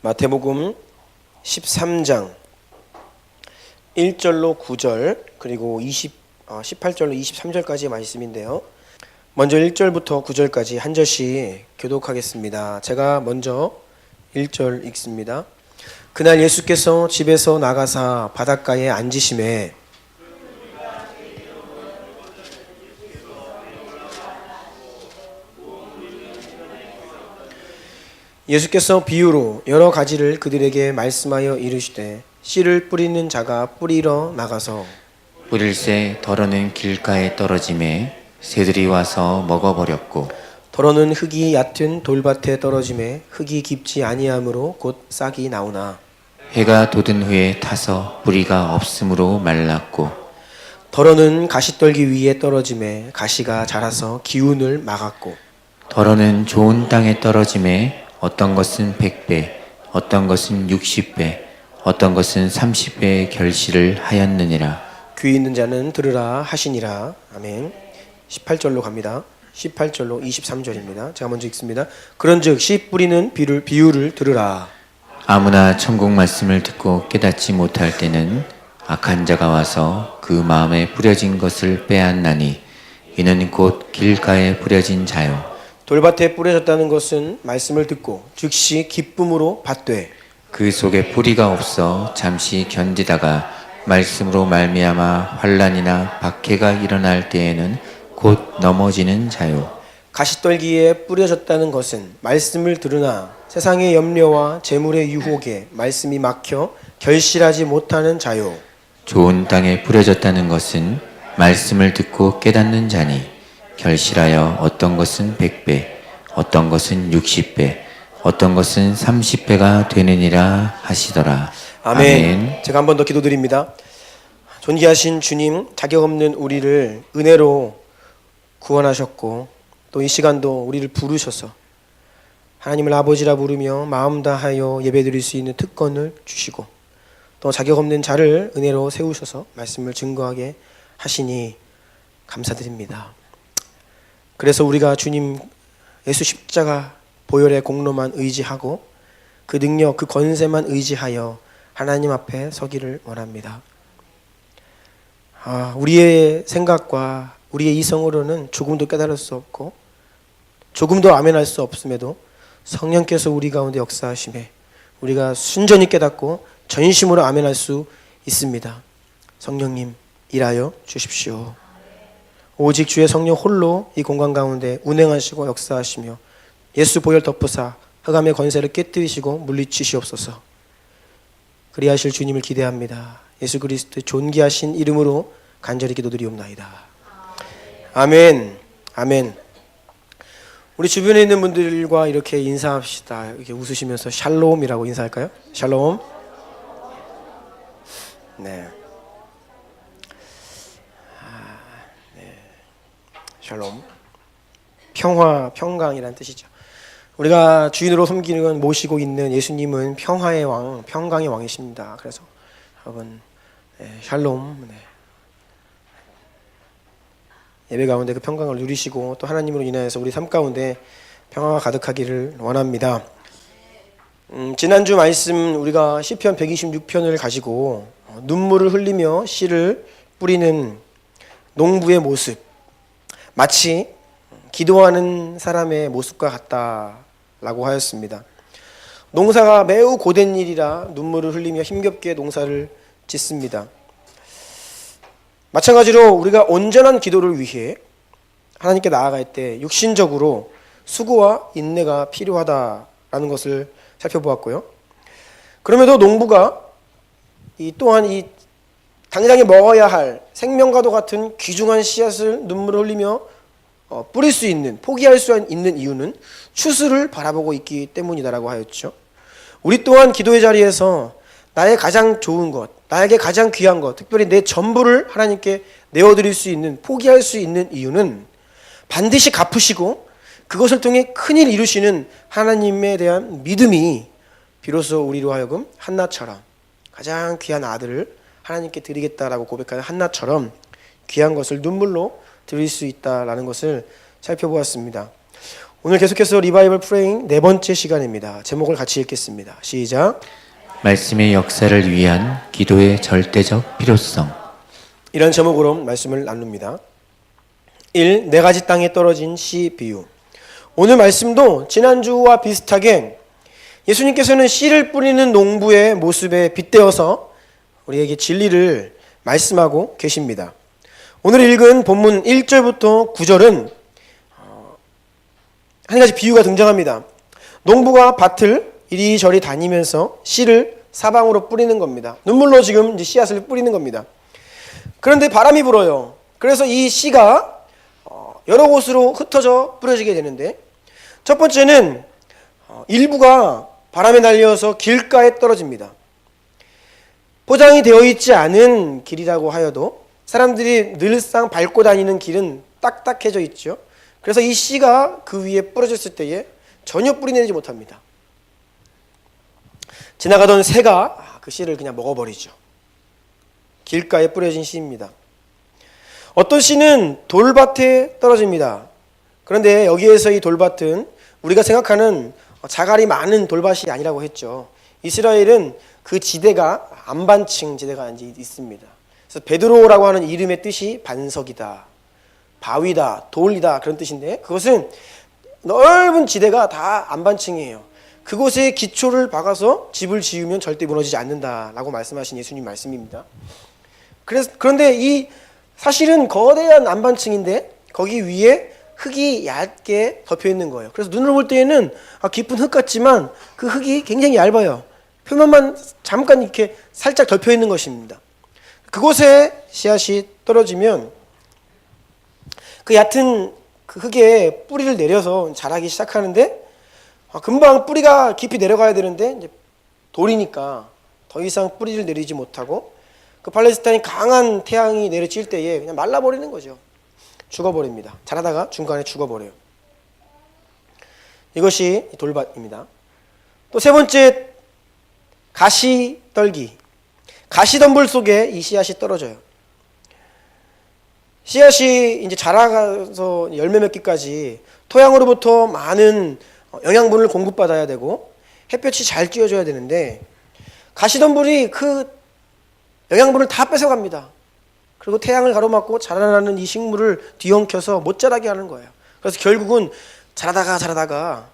마태복음 13장 1절로 9절 그리고 18절로 23절까지의 말씀인데요. 먼저 1절부터 9절까지 한 절씩 교독하겠습니다. 제가 먼저 1절 읽습니다. 그날 예수께서 집에서 나가사 바닷가에 앉으심에 예수께서 비유로 여러 가지를 그들에게 말씀하여 이르시되 씨를 뿌리는 자가 뿌리러 나가서 뿌릴새 더러는 길가에 떨어짐에 새들이 와서 먹어버렸고 더러는 흙이 얕은 돌밭에 떨어짐에 흙이 깊지 아니하므로 곧 싹이 나오나 해가 돋은 후에 타서 뿌리가 없으므로 말랐고 더러는 가시떨기 위에 떨어짐에 가시가 자라서 기운을 막았고 더러는 좋은 땅에 떨어짐에 어떤 것은 100배, 어떤 것은 60배, 어떤 것은 30배의 결실을 하였느니라. 귀 있는 자는 들으라 하시니라. 아멘. 18절로 갑니다. 18절로 23절입니다. 제가 먼저 읽습니다. 그런즉 씨 뿌리는 비유를 들으라. 아무나 천국 말씀을 듣고 깨닫지 못할 때는 악한 자가 와서 그 마음에 뿌려진 것을 빼앗나니 이는 곧 길가에 뿌려진 자요. 돌밭에 뿌려졌다는 것은 말씀을 듣고 즉시 기쁨으로 받되 그 속에 뿌리가 없어 잠시 견디다가 말씀으로 말미암아 환난이나 박해가 일어날 때에는 곧 넘어지는 자요. 가시떨기에 뿌려졌다는 것은 말씀을 들으나 세상의 염려와 재물의 유혹에 말씀이 막혀 결실하지 못하는 자요. 좋은 땅에 뿌려졌다는 것은 말씀을 듣고 깨닫는 자니 결실하여 어떤 것은 100배, 어떤 것은 60배, 어떤 것은 30배가 되느니라 하시더라. 아멘. 제가 한 번 더 기도드립니다. 존귀하신 주님, 자격 없는 우리를 은혜로 구원하셨고 또 이 시간도 우리를 부르셔서 하나님을 아버지라 부르며 마음 다하여 예배드릴 수 있는 특권을 주시고 또 자격 없는 자를 은혜로 세우셔서 말씀을 증거하게 하시니 감사드립니다. 그래서 우리가 주님 예수 십자가 보혈의 공로만 의지하고 그 능력, 그 권세만 의지하여 하나님 앞에 서기를 원합니다. 우리의 생각과 우리의 이성으로는 조금도 깨달을 수 없고 조금도 아멘할 수 없음에도 성령께서 우리 가운데 역사하심에 우리가 순전히 깨닫고 전심으로 아멘할 수 있습니다. 성령님 일하여 주십시오. 오직 주의 성령 홀로 이 공간 가운데 운행하시고 역사하시며 예수 보혈 덮으사 흑암의 권세를 깨뜨리시고 물리치시옵소서. 그리하실 주님을 기대합니다. 예수 그리스도의 존귀하신 이름으로 간절히 기도드리옵나이다. 아멘. 아멘. 우리 주변에 있는 분들과 이렇게 인사합시다. 이렇게 웃으시면서 샬롬이라고 인사할까요? 샬롬. 네. 샬롬. 평화, 평강이라는 뜻이죠. 우리가 주인으로 섬기는 건 모시고 있는 예수님은 평화의 왕, 평강의 왕이십니다. 그래서 여러분 샬롬. 예배 가운데 그 평강을 누리시고 또 하나님으로 인하여서 우리 삶 가운데 평화가 가득하기를 원합니다. 지난주 말씀 우리가 시편 126편을 가지고 눈물을 흘리며 씨를 뿌리는 농부의 모습, 마치 기도하는 사람의 모습과 같다라고 하였습니다. 농사가 매우 고된 일이라 눈물을 흘리며 힘겹게 농사를 짓습니다. 마찬가지로 우리가 온전한 기도를 위해 하나님께 나아갈 때 육신적으로 수고와 인내가 필요하다라는 것을 살펴보았고요. 그럼에도 농부가 또한 당장에 먹어야 할 생명과도 같은 귀중한 씨앗을 눈물을 흘리며 뿌릴 수 있는, 포기할 수 있는 이유는 추수를 바라보고 있기 때문이다라고 하였죠. 우리 또한 기도의 자리에서 나의 가장 좋은 것, 나에게 가장 귀한 것, 특별히 내 전부를 하나님께 내어드릴 수 있는, 포기할 수 있는 이유는 반드시 갚으시고 그것을 통해 큰일 이루시는 하나님에 대한 믿음이 비로소 우리로 하여금 한나처럼 가장 귀한 아들을 하나님께 드리겠다라고 고백하는 한나처럼 귀한 것을 눈물로 드릴 수 있다라는 것을 살펴보았습니다. 오늘 계속해서 리바이벌 프레잉 네 번째 시간입니다. 제목을 같이 읽겠습니다. 시작. 말씀의 역사를 위한 기도의 절대적 필요성. 이런 제목으로 말씀을 나눕니다. 1. 네 가지 땅에 떨어진 씨 비유. 오늘 말씀도 지난주와 비슷하게 예수님께서는 씨를 뿌리는 농부의 모습에 빗대어서 우리에게 진리를 말씀하고 계십니다. 오늘 읽은 본문 1절부터 9절은 한 가지 비유가 등장합니다. 농부가 밭을 이리저리 다니면서 씨를 사방으로 뿌리는 겁니다. 눈물로 지금 이제 씨앗을 뿌리는 겁니다. 그런데 바람이 불어요. 그래서 이 씨가 여러 곳으로 흩어져 뿌려지게 되는데, 첫 번째는 일부가 바람에 날려서 길가에 떨어집니다. 포장이 되어 있지 않은 길이라고 하여도 사람들이 늘상 밟고 다니는 길은 딱딱해져 있죠. 그래서 이 씨가 그 위에 뿌려졌을 때에 전혀 뿌리내리지 못합니다. 지나가던 새가 그 씨를 그냥 먹어버리죠. 길가에 뿌려진 씨입니다. 어떤 씨는 돌밭에 떨어집니다. 그런데 여기에서 이 돌밭은 우리가 생각하는 자갈이 많은 돌밭이 아니라고 했죠. 이스라엘은 그 지대가 안반층 지대가 있습니다. 그래서 베드로라고 하는 이름의 뜻이 반석이다, 바위다, 돌이다 그런 뜻인데, 그것은 넓은 지대가 다 안반층이에요. 그곳에 기초를 박아서 집을 지으면 절대 무너지지 않는다라고 말씀하신 예수님 말씀입니다. 그런데 이 사실은 거대한 안반층인데 거기 위에 흙이 얇게 덮여 있는 거예요. 그래서 눈으로 볼 때에는 깊은 흙 같지만 그 흙이 굉장히 얇아요. 표면만 잠깐 이렇게 살짝 덮여 있는 것입니다. 그곳에 씨앗이 떨어지면 그 얕은 그 흙에 뿌리를 내려서 자라기 시작하는데, 금방 뿌리가 깊이 내려가야 되는데 이제 돌이니까 더 이상 뿌리를 내리지 못하고 그 팔레스타인 강한 태양이 내려칠 때에 그냥 말라버리는 거죠. 죽어버립니다. 자라다가 중간에 죽어버려요. 이것이 돌밭입니다. 또 세 번째, 가시떨기. 가시덤불 속에 이 씨앗이 떨어져요. 씨앗이 이제 자라가서 열매 맺기까지 토양으로부터 많은 영양분을 공급받아야 되고 햇볕이 잘 쬐어줘야 되는데, 가시덤불이 그 영양분을 다 뺏어갑니다. 그리고 태양을 가로막고 자라나는 이 식물을 뒤엉켜서 못 자라게 하는 거예요. 그래서 결국은 자라다가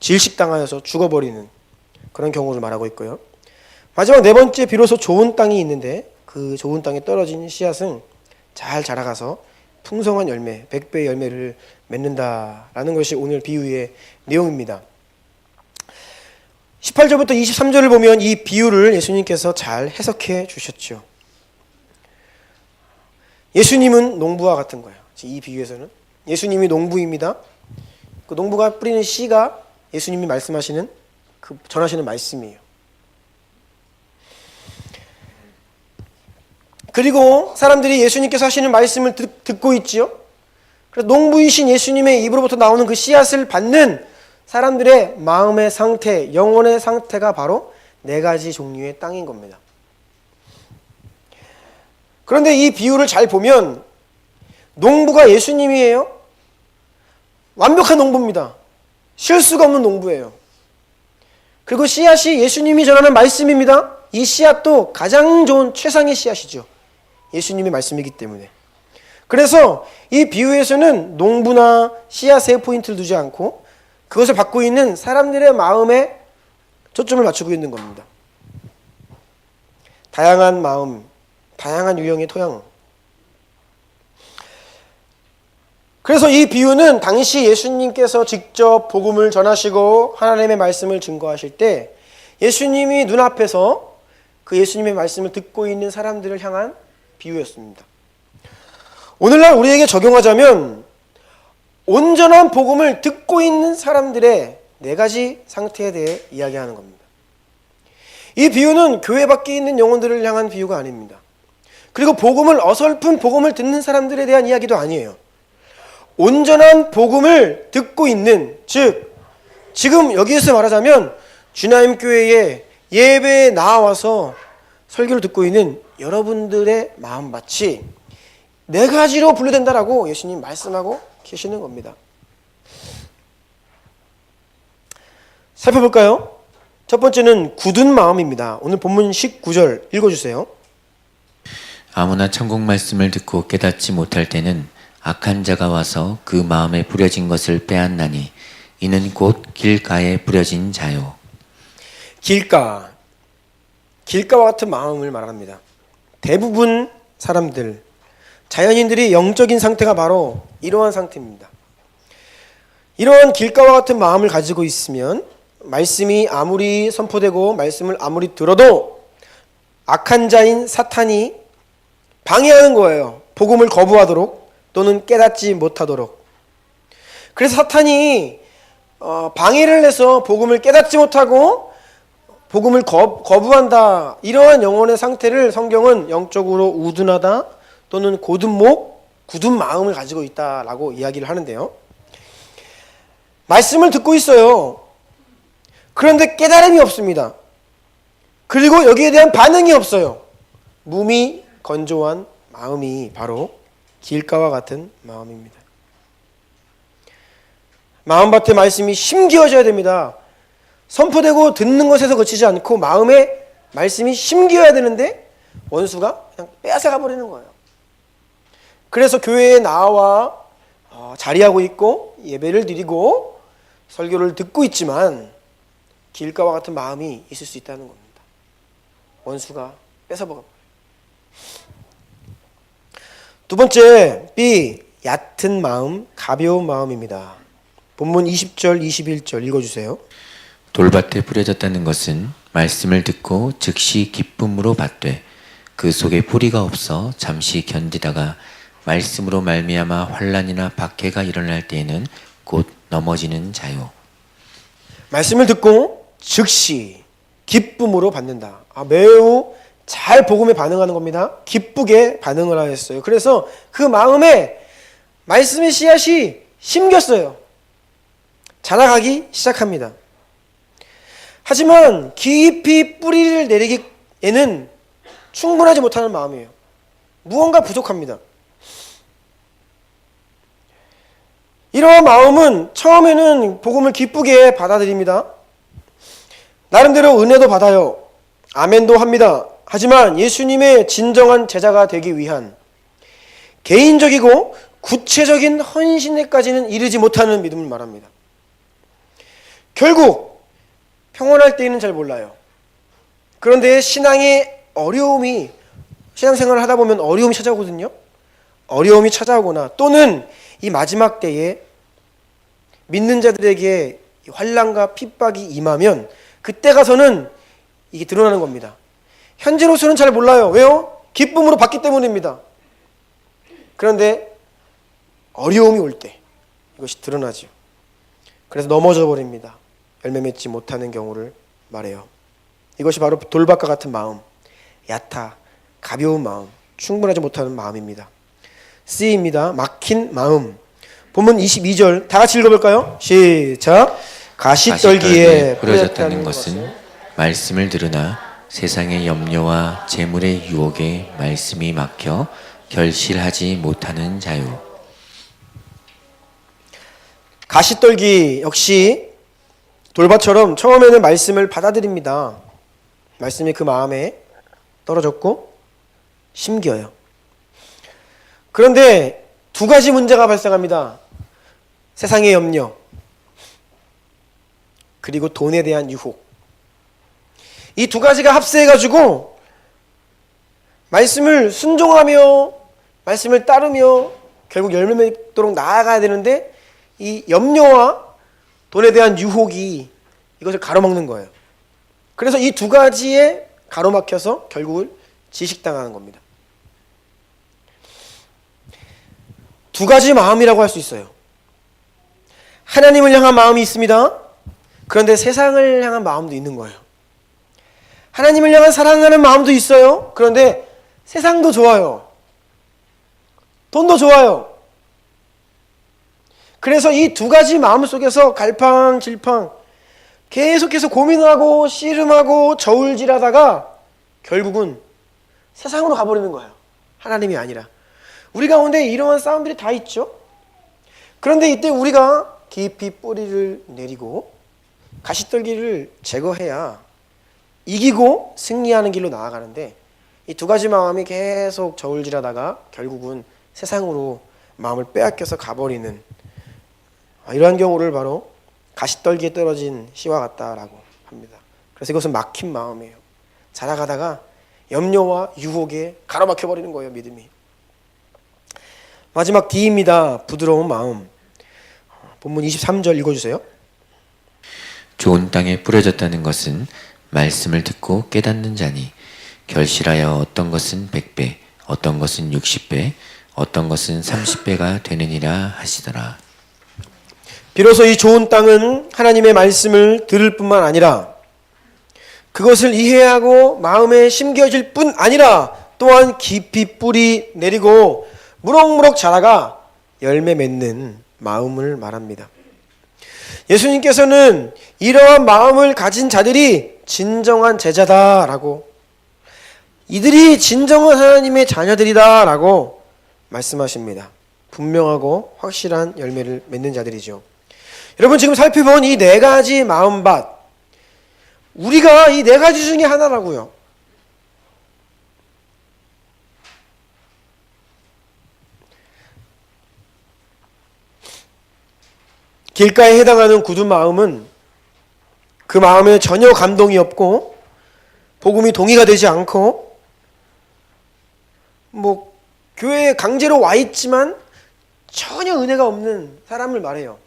질식당하여서 죽어버리는 그런 경우를 말하고 있고요. 마지막 네 번째, 비로소 좋은 땅이 있는데 그 좋은 땅에 떨어진 씨앗은 잘 자라가서 풍성한 열매, 100배의 열매를 맺는다라는 것이 오늘 비유의 내용입니다. 18절부터 23절을 보면 이 비유를 예수님께서 잘 해석해 주셨죠. 예수님은 농부와 같은 거예요. 이 비유에서는 예수님이 농부입니다. 그 농부가 뿌리는 씨가 예수님이 말씀하시는 그 전하시는 말씀이에요. 그리고 사람들이 예수님께서 하시는 말씀을 듣고 있지요. 그래서 농부이신 예수님의 입으로부터 나오는 그 씨앗을 받는 사람들의 마음의 상태, 영혼의 상태가 바로 네 가지 종류의 땅인 겁니다. 그런데 이 비유를 잘 보면 농부가 예수님이에요. 완벽한 농부입니다. 실수가 없는 농부예요. 그리고 씨앗이 예수님이 전하는 말씀입니다. 이 씨앗도 가장 좋은 최상의 씨앗이죠. 예수님의 말씀이기 때문에. 그래서 이 비유에서는 농부나 씨앗에 포인트를 두지 않고 그것을 받고 있는 사람들의 마음에 초점을 맞추고 있는 겁니다. 다양한 마음, 다양한 유형의 토양. 그래서 이 비유는 당시 예수님께서 직접 복음을 전하시고 하나님의 말씀을 증거하실 때 예수님이 눈앞에서 그 예수님의 말씀을 듣고 있는 사람들을 향한 비유였습니다. 오늘날 우리에게 적용하자면 온전한 복음을 듣고 있는 사람들의 네 가지 상태에 대해 이야기하는 겁니다. 이 비유는 교회 밖에 있는 영혼들을 향한 비유가 아닙니다. 그리고 어설픈 복음을 듣는 사람들에 대한 이야기도 아니에요. 온전한 복음을 듣고 있는, 즉 지금 여기에서 말하자면 주나임 교회에 예배에 나와서 설교를 듣고 있는 여러분들의 마음밭이 네 가지로 분류된다라고 예수님 말씀하고 계시는 겁니다. 살펴볼까요? 첫 번째는 굳은 마음입니다. 오늘 본문 19절 읽어주세요. 아무나 천국 말씀을 듣고 깨닫지 못할 때는 악한 자가 와서 그 마음에 부려진 것을 빼앗나니 이는 곧 길가에 부려진 자요. 길가와 같은 마음을 말합니다. 대부분 사람들, 자연인들이 영적인 상태가 바로 이러한 상태입니다. 이러한 길가와 같은 마음을 가지고 있으면 말씀이 아무리 선포되고 말씀을 아무리 들어도 악한 자인 사탄이 방해하는 거예요. 복음을 거부하도록 또는 깨닫지 못하도록. 그래서 사탄이 방해를 해서 복음을 깨닫지 못하고 복음을 거부한다. 이러한 영혼의 상태를 성경은 영적으로 우둔하다 또는 곧은 목, 굳은 마음을 가지고 있다라고 이야기를 하는데요. 말씀을 듣고 있어요. 그런데 깨달음이 없습니다. 그리고 여기에 대한 반응이 없어요. 몸이 건조한 마음이 바로 길가와 같은 마음입니다. 마음밭에 말씀이 심기어져야 됩니다. 선포되고 듣는 것에서 그치지 않고 마음에 말씀이 심기어야 되는데 원수가 그냥 빼앗아가 버리는 거예요. 그래서 교회에 나와 자리하고 있고 예배를 드리고 설교를 듣고 있지만 길가와 같은 마음이 있을 수 있다는 겁니다. 원수가 뺏어먹어버려요. 두 번째, B, 얕은 마음, 가벼운 마음입니다. 본문 20절, 21절 읽어주세요. 돌밭에 뿌려졌다는 것은 말씀을 듣고 즉시 기쁨으로 받되 그 속에 뿌리가 없어 잠시 견디다가 말씀으로 말미암아 환난이나 박해가 일어날 때에는 곧 넘어지는 자요. 말씀을 듣고 즉시 기쁨으로 받는다. 매우 잘 복음에 반응하는 겁니다. 기쁘게 반응을 하였어요. 그래서 그 마음에 말씀의 씨앗이 심겼어요. 자라가기 시작합니다. 하지만 깊이 뿌리를 내리기에는 충분하지 못하는 마음이에요. 무언가 부족합니다. 이러한 마음은 처음에는 복음을 기쁘게 받아들입니다. 나름대로 은혜도 받아요. 아멘도 합니다. 하지만 예수님의 진정한 제자가 되기 위한 개인적이고 구체적인 헌신에까지는 이르지 못하는 믿음을 말합니다. 결국 평온할 때에는 잘 몰라요. 그런데 신앙의 어려움이, 신앙생활을 하다 보면 어려움이 찾아오거든요. 어려움이 찾아오거나 또는 이 마지막 때에 믿는 자들에게 환난과 핍박이 임하면 그때 가서는 이게 드러나는 겁니다. 현재로서는 잘 몰라요. 왜요? 기쁨으로 받기 때문입니다. 그런데 어려움이 올 때 이것이 드러나죠. 그래서 넘어져 버립니다. 열매 맺지 못하는 경우를 말해요. 이것이 바로 돌밭과 같은 마음, 얕아, 가벼운 마음, 충분하지 못하는 마음입니다. C입니다. 막힌 마음. 본문 22절 다 같이 읽어볼까요? 시작. 가시떨기에 뿌려졌다는 것은 말씀을 들으나 세상의 염려와 재물의 유혹에 말씀이 막혀 결실하지 못하는 자요. 가시떨기 역시 돌밭처럼 처음에는 말씀을 받아들입니다. 말씀이 그 마음에 떨어졌고 심겨요. 그런데 두 가지 문제가 발생합니다. 세상의 염려, 그리고 돈에 대한 유혹. 이 두 가지가 합세해가지고 말씀을 순종하며 말씀을 따르며 결국 열매 맺도록 나아가야 되는데 이 염려와 돈에 대한 유혹이 이것을 가로막는 거예요. 그래서 이 두 가지에 가로막혀서 결국은 지식당하는 겁니다. 두 가지 마음이라고 할 수 있어요. 하나님을 향한 마음이 있습니다. 그런데 세상을 향한 마음도 있는 거예요. 하나님을 향한 사랑하는 마음도 있어요. 그런데 세상도 좋아요. 돈도 좋아요. 그래서 이 두 가지 마음 속에서 갈팡질팡 계속해서 고민하고 씨름하고 저울질하다가 결국은 세상으로 가버리는 거예요. 하나님이 아니라. 우리 가운데 이러한 싸움들이 다 있죠. 그런데 이때 우리가 깊이 뿌리를 내리고 가시떨기를 제거해야 이기고 승리하는 길로 나아가는데, 이 두 가지 마음이 계속 저울질하다가 결국은 세상으로 마음을 빼앗겨서 가버리는, 이러한 경우를 바로 가시떨기에 떨어진 씨와 같다라고 합니다. 그래서 이것은 막힌 마음이에요. 자라가다가 염려와 유혹에 가로막혀 버리는 거예요, 믿음이. 마지막 D입니다. 부드러운 마음. 본문 23절 읽어주세요. 좋은 땅에 뿌려졌다는 것은 말씀을 듣고 깨닫는 자니 결실하여 어떤 것은 100배, 어떤 것은 60배, 어떤 것은 30배가 되느니라 하시더라. 비로소 이 좋은 땅은 하나님의 말씀을 들을 뿐만 아니라 그것을 이해하고 마음에 심겨질 뿐 아니라 또한 깊이 뿌리 내리고 무럭무럭 자라가 열매 맺는 마음을 말합니다. 예수님께서는 이러한 마음을 가진 자들이 진정한 제자다라고, 이들이 진정한 하나님의 자녀들이다라고 말씀하십니다. 분명하고 확실한 열매를 맺는 자들이죠. 여러분, 지금 살펴본 이 네 가지 마음밭, 우리가 이 네 가지 중에 하나라고요. 길가에 해당하는 굳은 마음은 그 마음에 전혀 감동이 없고 복음이 동의가 되지 않고 교회에 강제로 와 있지만 전혀 은혜가 없는 사람을 말해요.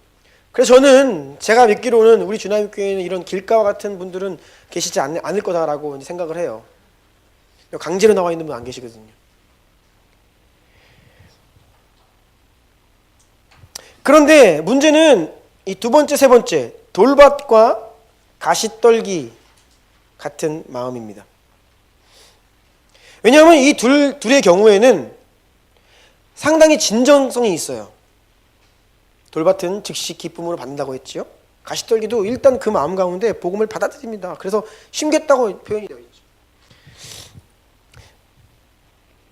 그래서 저는 제가 믿기로는 우리 주나님교회에는 이런 길가와 같은 분들은 계시지 않을 거다라고 생각을 해요. 강제로 나와 있는 분 안 계시거든요. 그런데 문제는 이 두 번째, 세 번째, 돌밭과 가시떨기 같은 마음입니다. 왜냐하면 이 둘의 경우에는 상당히 진정성이 있어요. 돌밭은 즉시 기쁨으로 받는다고 했지요. 가시떨기도 일단 그 마음 가운데 복음을 받아들입니다. 그래서 심겠다고 표현이 되어 있죠.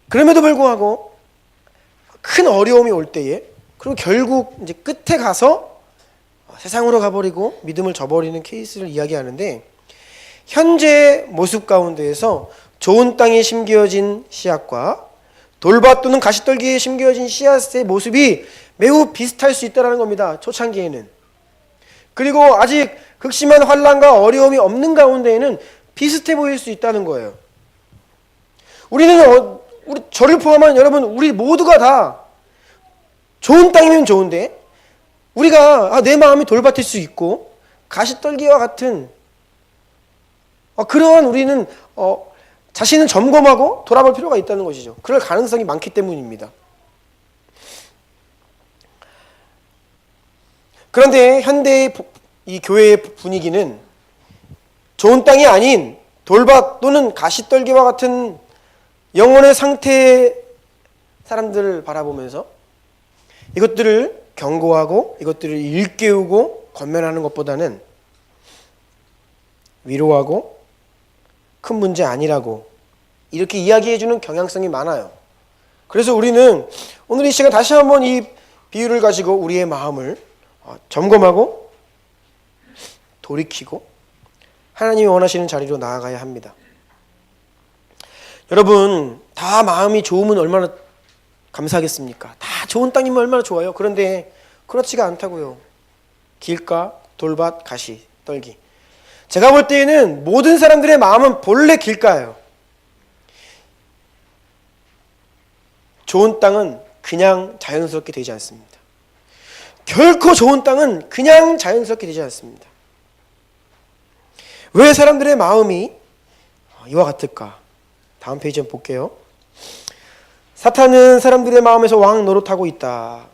그럼에도 불구하고 큰 어려움이 올 때에, 그리고 결국 이제 끝에 가서 세상으로 가버리고 믿음을 저버리는 케이스를 이야기하는데, 현재 모습 가운데에서 좋은 땅에 심겨진 씨앗과 돌밭 또는 가시떨기에 심겨진 씨앗의 모습이 매우 비슷할 수 있다는 겁니다. 초창기에는. 그리고 아직 극심한 환난과 어려움이 없는 가운데에는 비슷해 보일 수 있다는 거예요. 저를 포함한 여러분, 우리 모두가 다 좋은 땅이면 좋은데, 우리가 내 마음이 돌밭일 수 있고 가시떨기와 같은 그러한 우리는 자신을 점검하고 돌아볼 필요가 있다는 것이죠. 그럴 가능성이 많기 때문입니다. 그런데 현대의 이 교회의 분위기는 좋은 땅이 아닌 돌밭 또는 가시떨기와 같은 영혼의 상태의 사람들을 바라보면서 이것들을 경고하고 이것들을 일깨우고 권면하는 것보다는 위로하고 큰 문제 아니라고 이렇게 이야기해주는 경향성이 많아요. 그래서 우리는 오늘 이 시간 다시 한번 이 비유를 가지고 우리의 마음을 점검하고 돌이키고 하나님이 원하시는 자리로 나아가야 합니다. 여러분, 다 마음이 좋으면 얼마나 감사하겠습니까? 다 좋은 땅이면 얼마나 좋아요. 그런데 그렇지가 않다고요. 길가, 돌밭, 가시, 떨기. 제가 볼 때에는 모든 사람들의 마음은 본래 길가예요. 좋은 땅은 그냥 자연스럽게 되지 않습니다. 결코 좋은 땅은 그냥 자연스럽게 되지 않습니다. 왜 사람들의 마음이 이와 같을까? 다음 페이지 한번 볼게요. 사탄은 사람들의 마음에서 왕 노릇하고 있다.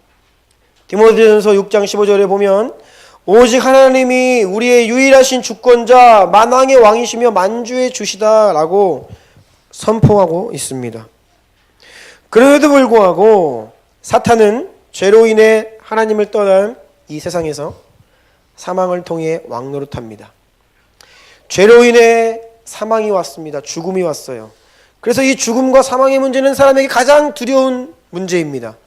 디모데전서 6장 15절에 보면 오직 하나님이 우리의 유일하신 주권자 만왕의 왕이시며 만주의 주시다라고 선포하고 있습니다. 그럼에도 불구하고 사탄은 죄로 인해 하나님을 떠난 이 세상에서 사망을 통해 왕 노릇합니다. 죄로 인해 사망이 왔습니다. 죽음이 왔어요. 그래서 이 죽음과 사망의 문제는 사람에게 가장 두려운 문제입니다.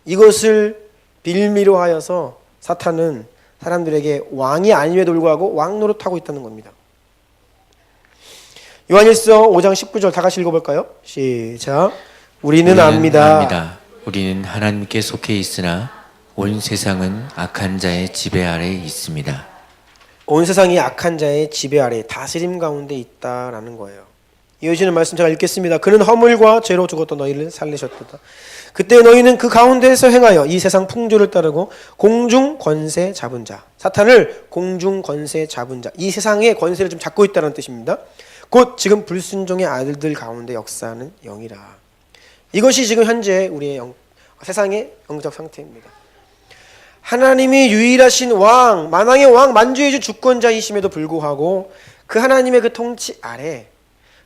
이것을 빌미로 하여서 사탄은 사람들에게 왕이 아님에도 불구하고 왕 노릇하고 있다는 겁니다. 요한일서 5장 19절 다 같이 읽어볼까요? 시작. 우리는 압니다. 우리는 하나님께 속해 있으나 온 세상은 악한 자의 지배 아래에 있습니다. 온 세상이 악한 자의 지배 아래 다스림 가운데 있다라는 거예요. 이어지는 말씀 제가 읽겠습니다. 그는 허물과 죄로 죽었던 너희를 살리셨도다. 그때 너희는 그 가운데에서 행하여 이 세상 풍조를 따르고 공중 권세 잡은 자, 사탄을 공중 권세 잡은 자, 이 세상의 권세를 좀 잡고 있다는 뜻입니다. 곧 지금 불순종의 아들들 가운데 역사하는 영이라. 이것이 지금 현재 우리의 세상의 영적 상태입니다. 하나님이 유일하신 왕, 만왕의 왕, 만주의 주 주권자이심에도 불구하고 그 하나님의 그 통치 아래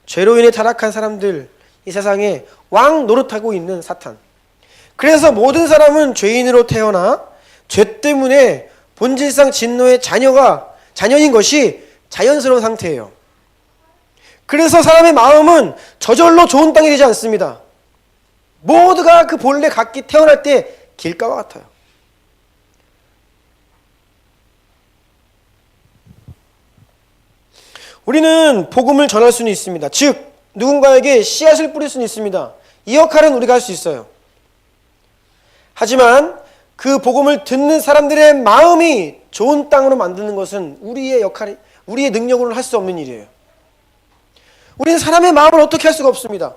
죄로 인해 타락한 사람들, 이 세상에 왕 노릇하고 있는 사탄. 그래서 모든 사람은 죄인으로 태어나 죄 때문에 본질상 진노의 자녀인 것이 자연스러운 상태예요. 그래서 사람의 마음은 저절로 좋은 땅이 되지 않습니다. 모두가 그 본래 각기 태어날 때 길가와 같아요. 우리는 복음을 전할 수는 있습니다. 즉 누군가에게 씨앗을 뿌릴 수는 있습니다. 이 역할은 우리가 할 수 있어요. 하지만 그 복음을 듣는 사람들의 마음이 좋은 땅으로 만드는 것은 우리의 능력으로는 할 수 없는 일이에요. 우리는 사람의 마음을 어떻게 할 수가 없습니다.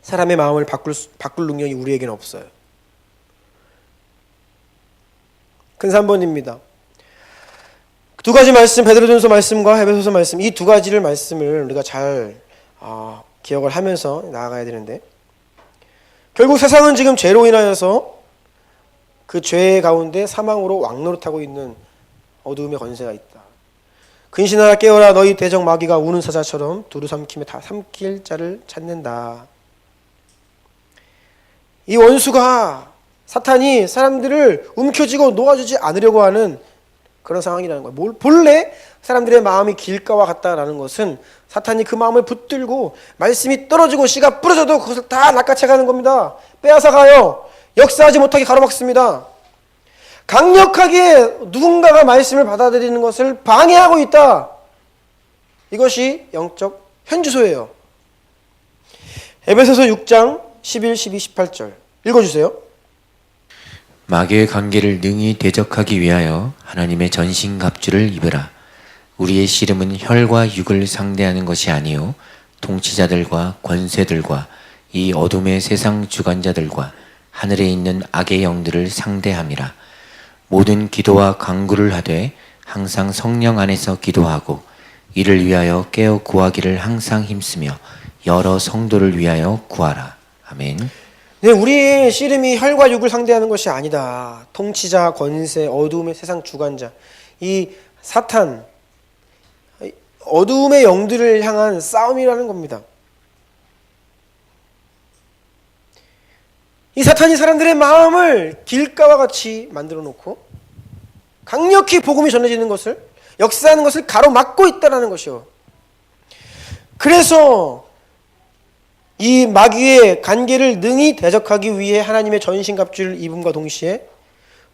사람의 마음을 바꿀 능력이 우리에게는 없어요. 큰 3번입니다. 두 가지 말씀, 베드로전서 말씀과 에베소서 말씀, 이 두 가지를 말씀을 우리가 잘 기억을 하면서 나아가야 되는데, 결국 세상은 지금 죄로 인하여서 그 죄 가운데 사망으로 왕노릇하고 있는 어두움의 권세가 있다. 근신하라 깨어라 너희 대적 마귀가 우는 사자처럼 두루 삼킴에 다 삼킬 자를 찾는다. 이 원수가 사탄이 사람들을 움켜쥐고 놓아주지 않으려고 하는 그런 상황이라는 거예요. 본래 사람들의 마음이 길가와 같다라는 것은 사탄이 그 마음을 붙들고 말씀이 떨어지고 씨가 뿌려져도 그것을 다 낚아채가는 겁니다. 빼앗아가요. 역사하지 못하게 가로막습니다. 강력하게 누군가가 말씀을 받아들이는 것을 방해하고 있다. 이것이 영적 현주소예요. 에베소서 6장 11, 12, 18절 읽어주세요. 마귀의 관계를 능히 대적하기 위하여 하나님의 전신갑주를 입으라. 우리의 씨름은 혈과 육을 상대하는 것이 아니요 통치자들과 권세들과 이 어둠의 세상 주관자들과 하늘에 있는 악의 영들을 상대함이라. 모든 기도와 간구를 하되 항상 성령 안에서 기도하고 이를 위하여 깨어 구하기를 항상 힘쓰며 여러 성도를 위하여 구하라. 아멘. 네, 우리의 씨름이 혈과 육을 상대하는 것이 아니다. 통치자, 권세, 어두움의 세상 주관자, 이 사탄, 어두움의 영들을 향한 싸움이라는 겁니다. 이 사탄이 사람들의 마음을 길가와 같이 만들어 놓고 강력히 복음이 전해지는 것을, 역사하는 것을 가로막고 있다는 것이요. 그래서 이 마귀의 관계를 능히 대적하기 위해 하나님의 전신갑주를 입음과 동시에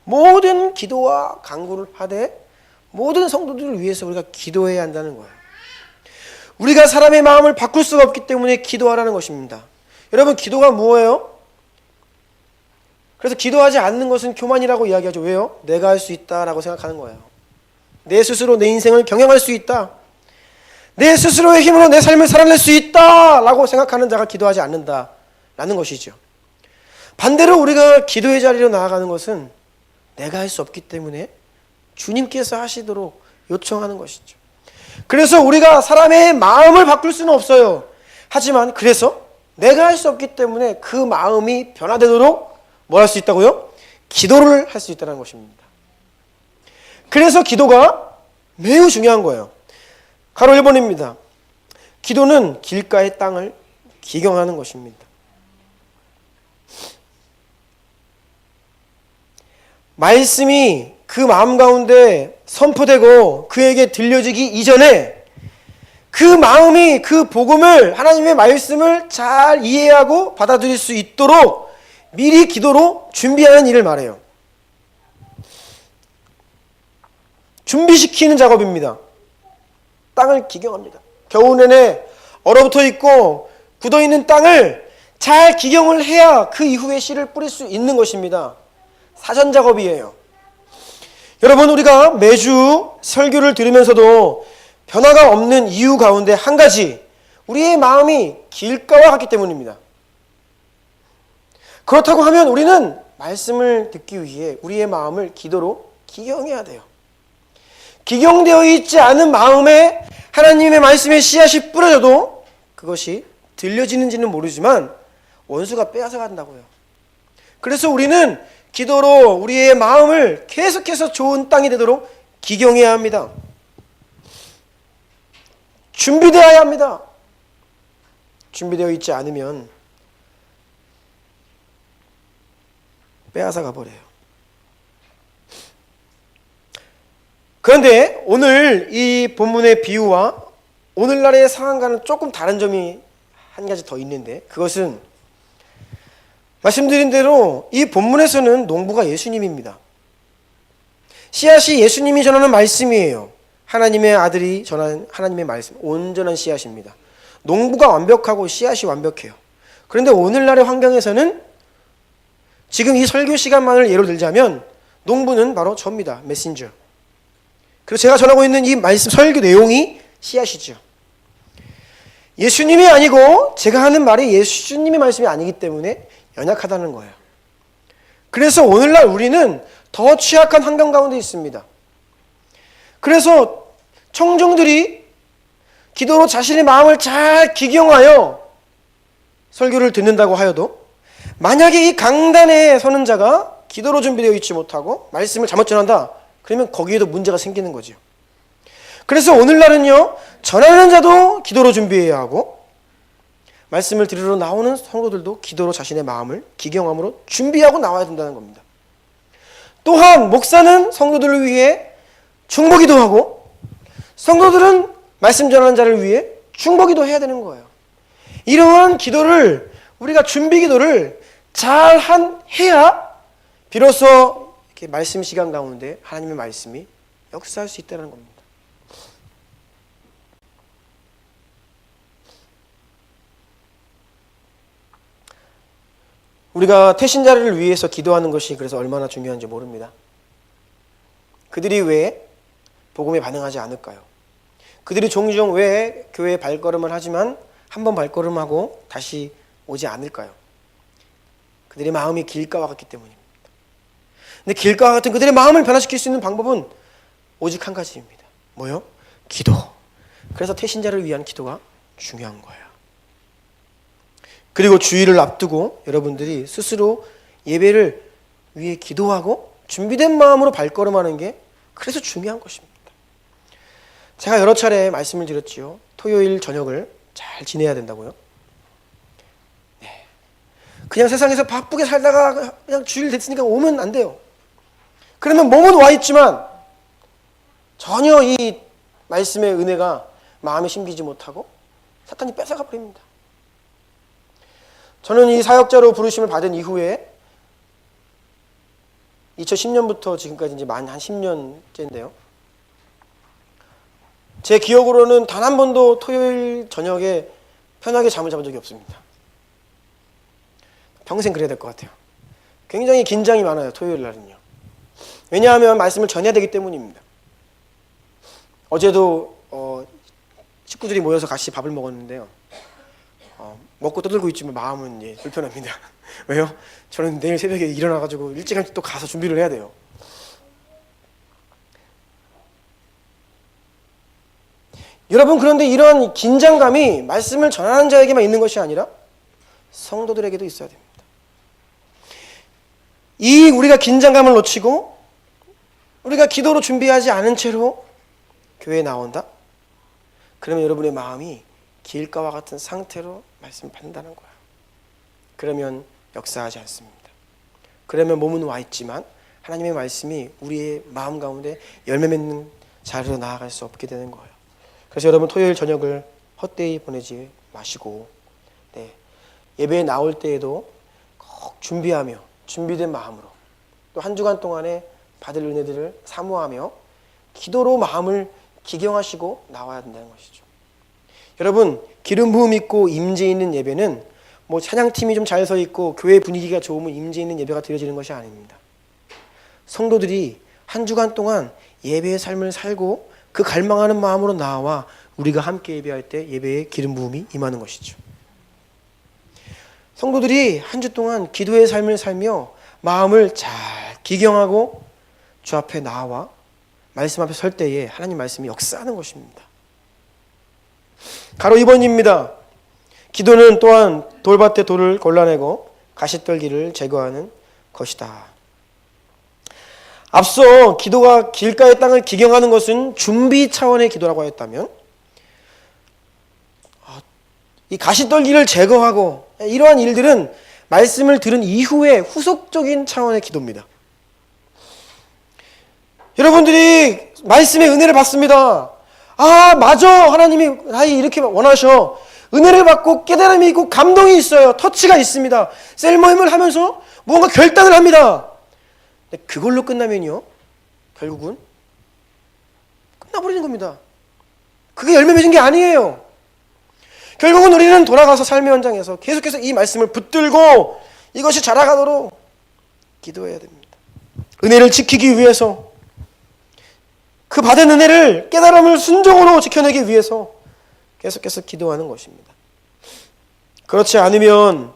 모든 기도와 간구를 하되 모든 성도들을 위해서 우리가 기도해야 한다는 거예요. 우리가 사람의 마음을 바꿀 수가 없기 때문에 기도하라는 것입니다. 여러분, 기도가 뭐예요? 그래서 기도하지 않는 것은 교만이라고 이야기하죠. 왜요? 내가 할 수 있다라고 생각하는 거예요. 내 스스로 내 인생을 경영할 수 있다. 내 스스로의 힘으로 내 삶을 살아낼 수 있다라고 생각하는 자가 기도하지 않는다라는 것이죠. 반대로 우리가 기도의 자리로 나아가는 것은 내가 할 수 없기 때문에 주님께서 하시도록 요청하는 것이죠. 그래서 우리가 사람의 마음을 바꿀 수는 없어요. 하지만 그래서 내가 할 수 없기 때문에 그 마음이 변화되도록 뭘 할 수 있다고요? 기도를 할 수 있다는 것입니다. 그래서 기도가 매우 중요한 거예요. 가로 1번입니다. 기도는 길가의 땅을 기경하는 것입니다. 말씀이 그 마음 가운데 선포되고 그에게 들려지기 이전에 그 마음이 그 복음을, 하나님의 말씀을 잘 이해하고 받아들일 수 있도록 미리 기도로 준비하는 일을 말해요. 준비시키는 작업입니다. 땅을 기경합니다. 겨울 내내 얼어붙어 있고 굳어 있는 땅을 잘 기경을 해야 그 이후에 씨를 뿌릴 수 있는 것입니다. 사전 작업이에요. 여러분, 우리가 매주 설교를 들으면서도 변화가 없는 이유 가운데 한 가지, 우리의 마음이 길가와 같기 때문입니다. 그렇다고 하면 우리는 말씀을 듣기 위해 우리의 마음을 기도로 기경해야 돼요. 기경되어 있지 않은 마음에 하나님의 말씀의 씨앗이 뿌려져도 그것이 들려지는지는 모르지만 원수가 빼앗아 간다고요. 그래서 우리는 기도로 우리의 마음을 계속해서 좋은 땅이 되도록 기경해야 합니다. 준비되어야 합니다. 준비되어 있지 않으면 빼앗아 가버려요. 그런데 오늘 이 본문의 비유와 오늘날의 상황과는 조금 다른 점이 한 가지 더 있는데, 그것은 말씀드린 대로 이 본문에서는 농부가 예수님입니다. 씨앗이 예수님이 전하는 말씀이에요. 하나님의 아들이 전하는 하나님의 말씀, 온전한 씨앗입니다. 농부가 완벽하고 씨앗이 완벽해요. 그런데 오늘날의 환경에서는 지금 이 설교 시간만을 예로 들자면 농부는 바로 저입니다. 메신저. 그리고 제가 전하고 있는 이 말씀 설교 내용이 씨앗이죠. 예수님이 아니고 제가 하는 말이 예수님의 말씀이 아니기 때문에 연약하다는 거예요. 그래서 오늘날 우리는 더 취약한 환경 가운데 있습니다. 그래서 청중들이 기도로 자신의 마음을 잘 기경하여 설교를 듣는다고 하여도 만약에 이 강단에 서는 자가 기도로 준비되어 있지 못하고 말씀을 잘못 전한다, 그러면 거기에도 문제가 생기는 거죠. 그래서 오늘날은요, 전하는 자도 기도로 준비해야 하고 말씀을 들으러 나오는 성도들도 기도로 자신의 마음을 기경함으로 준비하고 나와야 된다는 겁니다. 또한 목사는 성도들을 위해 중보기도 하고 성도들은 말씀 전하는 자를 위해 중보기도 해야 되는 거예요. 이러한 기도를, 우리가 준비기도를 잘 해야 비로소 이렇게 말씀 시간 가운데 하나님의 말씀이 역사할 수 있다는 겁니다. 우리가 태신자를 위해서 기도하는 것이 그래서 얼마나 중요한지 모릅니다. 그들이 왜 복음에 반응하지 않을까요? 그들이 종종 왜 교회에 발걸음을 하지만 한번 발걸음하고 다시 오지 않을까요? 그들의 마음이 길가와 같기 때문입니다. 근데 길가와 같은 그들의 마음을 변화시킬 수 있는 방법은 오직 한 가지입니다. 뭐요? 기도. 그래서 태신자를 위한 기도가 중요한 거예요. 그리고 주일을 앞두고 여러분들이 스스로 예배를 위해 기도하고 준비된 마음으로 발걸음하는 게 그래서 중요한 것입니다. 제가 여러 차례 말씀을 드렸지요. 토요일 저녁을 잘 지내야 된다고요. 네. 그냥 세상에서 바쁘게 살다가 그냥 주일 됐으니까 오면 안 돼요. 그러면 몸은 와 있지만 전혀 이 말씀의 은혜가 마음에 심기지 못하고 사탄이 뺏어가 버립니다. 저는 이 사역자로 부르심을 받은 이후에 2010년부터 지금까지 이제 만 한 10년째인데요. 제 기억으로는 단 한 번도 토요일 저녁에 편하게 잠을 잡은 적이 없습니다. 평생 그래야 될 것 같아요. 굉장히 긴장이 많아요, 토요일 날은요. 왜냐하면 말씀을 전해야 되기 때문입니다. 어제도 식구들이 모여서 같이 밥을 먹었는데요. 먹고 떠들고 있지만 마음은 불편합니다. 왜요? 저는 내일 새벽에 일어나가지고 일찌감치 또 가서 준비를 해야 돼요. 여러분, 그런데 이런 긴장감이 말씀을 전하는 자에게만 있는 것이 아니라 성도들에게도 있어야 됩니다. 이 우리가 긴장감을 놓치고 우리가 기도로 준비하지 않은 채로 교회에 나온다? 그러면 여러분의 마음이 길가와 같은 상태로 말씀을 받는다는 거예요. 그러면 역사하지 않습니다. 그러면 몸은 와 있지만 하나님의 말씀이 우리의 마음 가운데 열매 맺는 자리로 나아갈 수 없게 되는 거예요. 그래서 여러분, 토요일 저녁을 헛되이 보내지 마시고 예배에 나올 때에도 준비하며 준비된 마음으로 또 한 주간 동안에 받을 은혜들을 사모하며 기도로 마음을 기경하시고 나와야 된다는 것이죠. 여러분, 기름 부음 있고 임재 있는 예배는 뭐 찬양팀이 좀 잘 서 있고 교회 분위기가 좋으면 임재 있는 예배가 드려지는 것이 아닙니다. 성도들이 한 주간 동안 예배의 삶을 살고 그 갈망하는 마음으로 나와 우리가 함께 예배할 때 예배의 기름 부음이 임하는 것이죠. 성도들이 한 주 동안 기도의 삶을 살며 마음을 잘 기경하고 주 앞에 나와 말씀 앞에 설 때에 하나님 말씀이 역사하는 것입니다. 가로 2번입니다. 기도는 또한 돌밭에 돌을 골라내고 가시떨기를 제거하는 것이다. 앞서 기도가 길가의 땅을 기경하는 것은 준비 차원의 기도라고 하였다면 이 가시떨기를 제거하고 이러한 일들은 말씀을 들은 이후에 후속적인 차원의 기도입니다. 여러분들이 말씀의 은혜를 받습니다. 아, 맞아. 하나님이 나이 이렇게 원하셔. 은혜를 받고 깨달음이 있고 감동이 있어요. 터치가 있습니다. 셀 모임을 하면서 무언가 결단을 합니다. 근데 그걸로 끝나면요, 결국은 끝나버리는 겁니다. 그게 열매 맺은 게 아니에요. 결국은 우리는 돌아가서 삶의 현장에서 계속해서 이 말씀을 붙들고 이것이 자라가도록 기도해야 됩니다. 은혜를 지키기 위해서, 그 받은 은혜를 깨달음을 순종으로 지켜내기 위해서 계속해서 기도하는 것입니다. 그렇지 않으면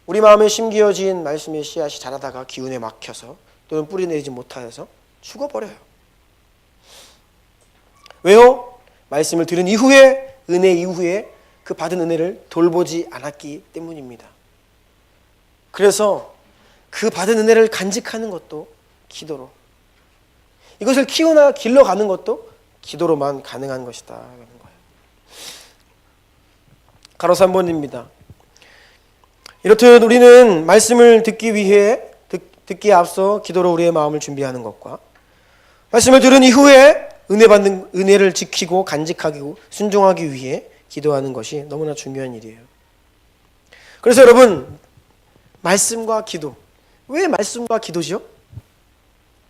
우리 마음에 심기어진 말씀의 씨앗이 자라다가 기운에 막혀서 또는 뿌리 내리지 못하여서 죽어버려요. 왜요? 말씀을 들은 이후에, 은혜 이후에 그 받은 은혜를 돌보지 않았기 때문입니다. 그래서 그 받은 은혜를 간직하는 것도 기도로, 이것을 키우나 길러가는 것도 기도로만 가능한 것이다 라는 거예요. 가로 3번입니다. 이렇듯 우리는 말씀을 듣기에 앞서 기도로 우리의 마음을 준비하는 것과 말씀을 들은 이후에 은혜를 지키고 간직하고 순종하기 위해 기도하는 것이 너무나 중요한 일이에요. 그래서 여러분, 말씀과 기도, 왜 말씀과 기도죠?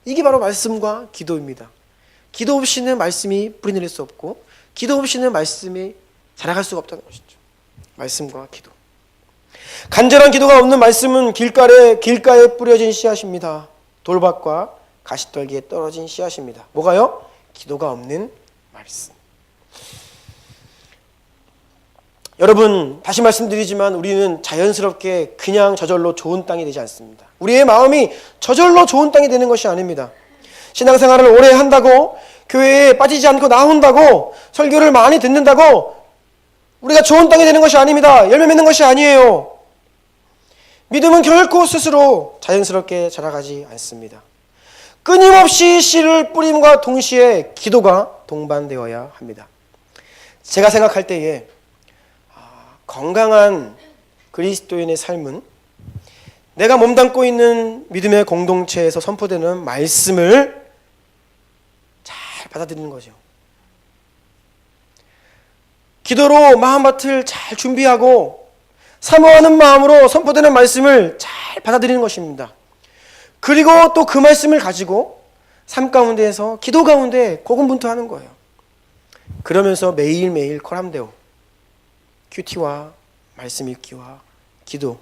이게 바로 말씀과 기도입니다. 기도 없이는 말씀이 뿌리내릴 수 없고 기도 없이는 말씀이 자라갈 수가 없다는 것이죠. 말씀과 기도. 간절한 기도가 없는 말씀은 길가에 뿌려진 씨앗입니다. 돌밭과 가시떨기에 떨어진 씨앗입니다. 뭐가요? 기도가 없는 말씀. 여러분, 다시 말씀드리지만 우리는 자연스럽게 그냥 저절로 좋은 땅이 되지 않습니다. 우리의 마음이 저절로 좋은 땅이 되는 것이 아닙니다. 신앙생활을 오래 한다고, 교회에 빠지지 않고 나온다고, 설교를 많이 듣는다고 우리가 좋은 땅이 되는 것이 아닙니다. 열매 맺는 것이 아니에요. 믿음은 결코 스스로 자연스럽게 자라가지 않습니다. 끊임없이 씨를 뿌림과 동시에 기도가 동반되어야 합니다. 제가 생각할 때에 건강한 그리스도인의 삶은 내가 몸담고 있는 믿음의 공동체에서 선포되는 말씀을 잘 받아들이는 거죠. 기도로 마음밭을 잘 준비하고 사모하는 마음으로 선포되는 말씀을 잘 받아들이는 것입니다. 그리고 또 그 말씀을 가지고 삶 가운데에서 기도 가운데 고군분투하는 거예요. 그러면서 매일매일 코람데오, 큐티와 말씀 읽기와 기도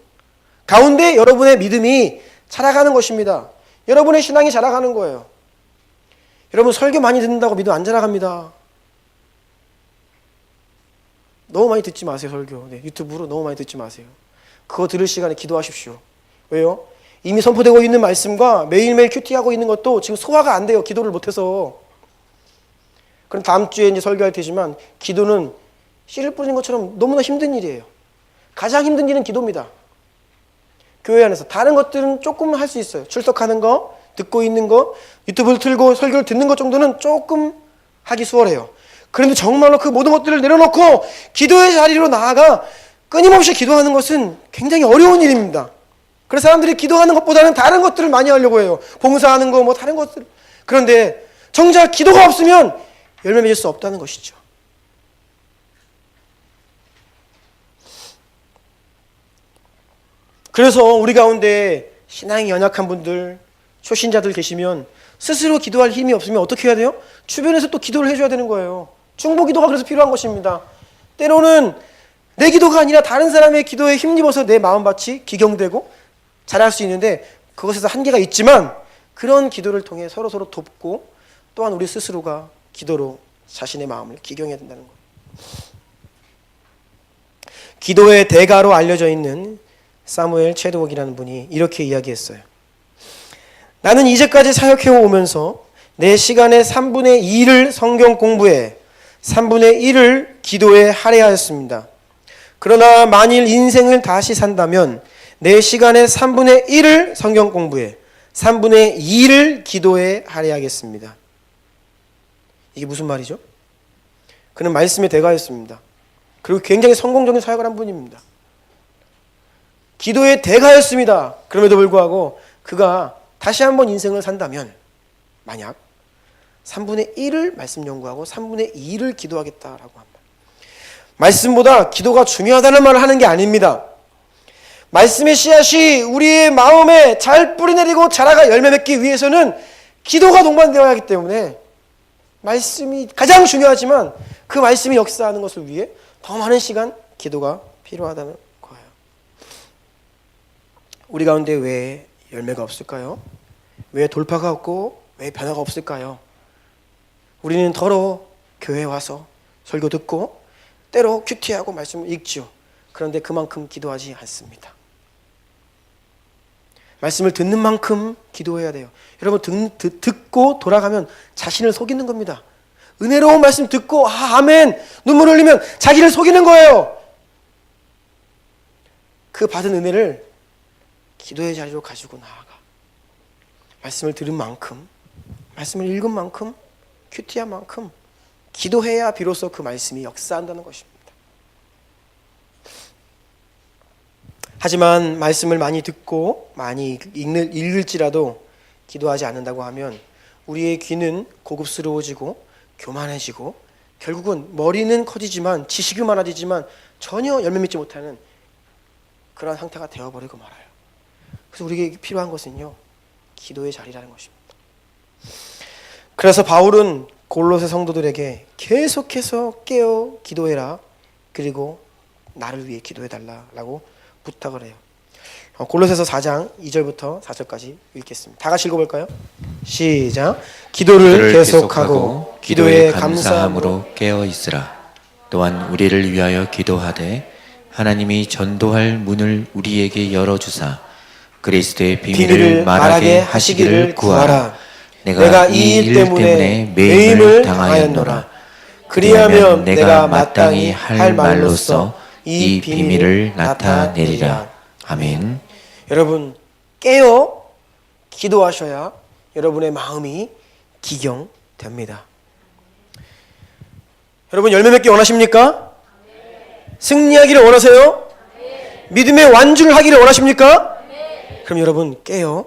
가운데 여러분의 믿음이 자라가는 것입니다. 여러분의 신앙이 자라가는 거예요. 여러분, 설교 많이 듣는다고 믿음 안 자라갑니다. 너무 많이 듣지 마세요. 설교. 유튜브로 너무 많이 듣지 마세요. 그거 들을 시간에 기도하십시오. 왜요? 이미 선포되고 있는 말씀과 매일매일 큐티하고 있는 것도 지금 소화가 안 돼요. 기도를 못해서. 그럼 다음 주에 이제 설교할 테지만 기도는 씨를 뿌리는 것처럼 너무나 힘든 일이에요. 가장 힘든 일은 기도입니다. 교회 안에서 다른 것들은 조금 할 수 있어요. 출석하는 거, 듣고 있는 거, 유튜브를 틀고 설교를 듣는 것 정도는 조금 하기 수월해요. 그런데 정말로 그 모든 것들을 내려놓고 기도의 자리로 나아가 끊임없이 기도하는 것은 굉장히 어려운 일입니다. 그래서 사람들이 기도하는 것보다는 다른 것들을 많이 하려고 해요. 봉사하는 거, 뭐 다른 것들. 그런데 정작 기도가 없으면 열매 맺을 수 없다는 것이죠. 그래서 우리 가운데 신앙이 연약한 분들, 초신자들 계시면 스스로 기도할 힘이 없으면 어떻게 해야 돼요? 주변에서 또 기도를 해줘야 되는 거예요. 중보 기도가 그래서 필요한 것입니다. 때로는 내 기도가 아니라 다른 사람의 기도에 힘입어서 내 마음밭이 기경되고 자랄 수 있는데 그것에서 한계가 있지만 그런 기도를 통해 서로서로 돕고 또한 우리 스스로가 기도로 자신의 마음을 기경해야 된다는 거예요. 기도의 대가로 알려져 있는 사무엘 체드웍이라는 분이 이렇게 이야기했어요. 나는 이제까지 사역해 오면서 내 시간의 3분의 2를 성경 공부에 3분의 1을 기도에 할애하였습니다. 그러나 만일 인생을 다시 산다면 내 시간의 3분의 1을 성경 공부에 3분의 2를 기도에 할애하겠습니다. 이게 무슨 말이죠? 그는 말씀의 대가였습니다. 그리고 굉장히 성공적인 사역을 한 분입니다. 기도의 대가였습니다. 그럼에도 불구하고 그가 다시 한번 인생을 산다면 만약 3분의 1을 말씀 연구하고 3분의 2를 기도하겠다라고 합니다. 말씀보다 기도가 중요하다는 말을 하는 게 아닙니다. 말씀의 씨앗이 우리의 마음에 잘 뿌리내리고 자라가 열매 맺기 위해서는 기도가 동반되어야 하기 때문에 말씀이 가장 중요하지만 그 말씀이 역사하는 것을 위해 더 많은 시간 기도가 필요하다는 거예요. 우리 가운데 왜 열매가 없을까요? 왜 돌파가 없고 왜 변화가 없을까요? 우리는 더러 교회에 와서 설교 듣고 때로 큐티하고 말씀을 읽지요. 그런데 그만큼 기도하지 않습니다. 말씀을 듣는 만큼 기도해야 돼요. 여러분 듣고 돌아가면 자신을 속이는 겁니다. 은혜로운 말씀 듣고 아멘 눈물 흘리면 자기를 속이는 거예요. 그 받은 은혜를 기도의 자리로 가지고 나아가 말씀을 들은 만큼 말씀을 읽은 만큼 큐티한 만큼 기도해야 비로소 그 말씀이 역사한다는 것입니다. 하지만 말씀을 많이 듣고 많이 읽을지라도 기도하지 않는다고 하면 우리의 귀는 고급스러워지고 교만해지고 결국은 머리는 커지지만 지식은 많아지지만 전혀 열매 맺지 못하는 그런 상태가 되어버리고 말아요. 그래서 우리에게 필요한 것은요, 기도의 자리라는 것입니다. 그래서 바울은 골로새 성도들에게 계속해서 깨어 기도해라. 그리고 나를 위해 기도해달라고 부탁을 해요. 골로새서 4장 2절부터 4절까지 읽겠습니다. 다 같이 읽어볼까요? 시작. 기도를 계속하고 기도에 감사함으로 깨어 있으라. 또한 우리를 위하여 기도하되 하나님이 전도할 문을 우리에게 열어주사 그리스도의 비밀을 말하게 하시기를 구하라. 내가 이 일 때문에 매임을 당하였노라. 그리하면 내가 마땅히 할 말로써 이 비밀을 나타내리라. 아멘. 여러분 깨어 기도하셔야 여러분의 마음이 기경됩니다. 여러분 열매 맺기 원하십니까? 승리하기를 원하세요? 믿음의 완주를 하기를 원하십니까? 그럼 여러분 깨어